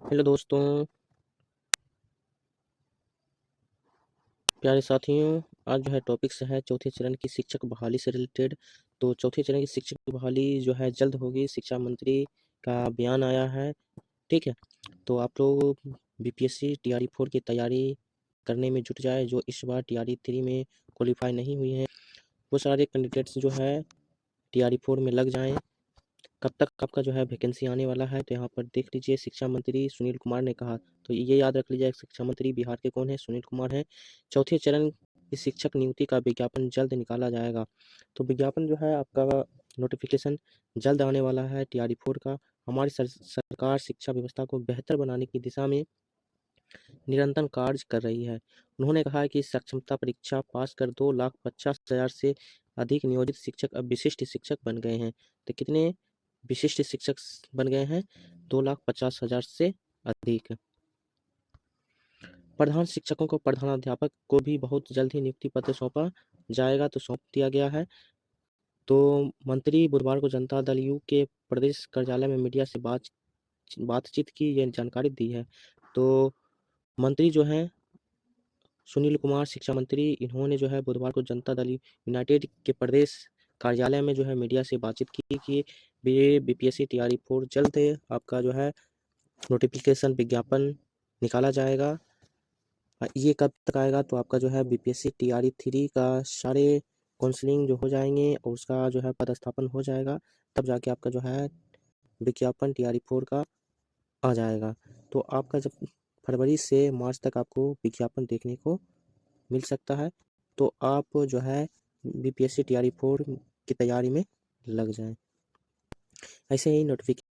Hello दोस्तों, प्यारे साथियों। आज जो है टॉपिक्स है चौथे चरण की शिक्षक बहाली से रिलेटेड। तो चौथे चरण की शिक्षक की बहाली जो है जल्द होगी, शिक्षा मंत्री का बयान आया है। ठीक है, तो आप लोग बीपीएससी टीआरई 4 की तैयारी करने में जुट जाए। जो इस बार टीआरई 3 में क्वालिफाई नहीं हुई हैं, वो सारे कैंडिडेट्स जो है टीआरई 4 में लग जाएं। कब तक आपका जो है वैकेंसी आने वाला है, तो यहाँ पर देख लीजिए। शिक्षा मंत्री सुनील कुमार ने कहा, तो ये याद रख लीजिए, शिक्षा मंत्री बिहार के कौन है? सुनील कुमार है। चौथे चरण की शिक्षक नियुक्ति का विज्ञापन जल्द निकाला जाएगा। तो विज्ञापन जो है आपका नोटिफिकेशन जल्द आने वाला है टीआरई 4 का। हमारी सरकार शिक्षा व्यवस्था को बेहतर बनाने की दिशा में निरंतर कार्य कर रही है। उन्होंने कहा कि सक्षमता परीक्षा पास कर 2,50,000 से अधिक नियोजित शिक्षक अब विशिष्ट शिक्षक बन गए हैं। तो कितने विशिष्ट शिक्षक बन गए हैं? 2,50,000 से अधिक। प्रधान शिक्षकों को प्रधानाध्यापक को भी बहुत जल्द ही नियुक्ति पत्र सौंपा जाएगा, तो सौंप दिया गया है। तो मंत्री बुधवार को जनता दल यू के प्रदेश कार्यालय में मीडिया से बातचीत की ये जानकारी दी है। तो मंत्री जो हैं सुनील कुमार, शिक्षा मंत्री, इन्होंने जो है बुधवार को जनता दल यूनाइटेड के प्रदेश कार्यालय में जो है मीडिया से बातचीत की कि बीपीएससी टीआरई 4 जल्द आपका जो है नोटिफिकेशन विज्ञापन निकाला जाएगा। ये कब तक आएगा? तो आपका जो है बीपीएससी टीआरई 3 का सारे काउंसलिंग जो हो जाएंगे और उसका जो है पदस्थापन हो जाएगा, तब जाके आपका जो है विज्ञापन टीआरई 4 का आ जाएगा। तो आपका जब फरवरी से मार्च तक आपको विज्ञापन देखने को मिल सकता है। तो आप जो है बीपीएससी टीआरई 4 की तैयारी में लग जाएं। ऐसे ही नोटिफिकेशन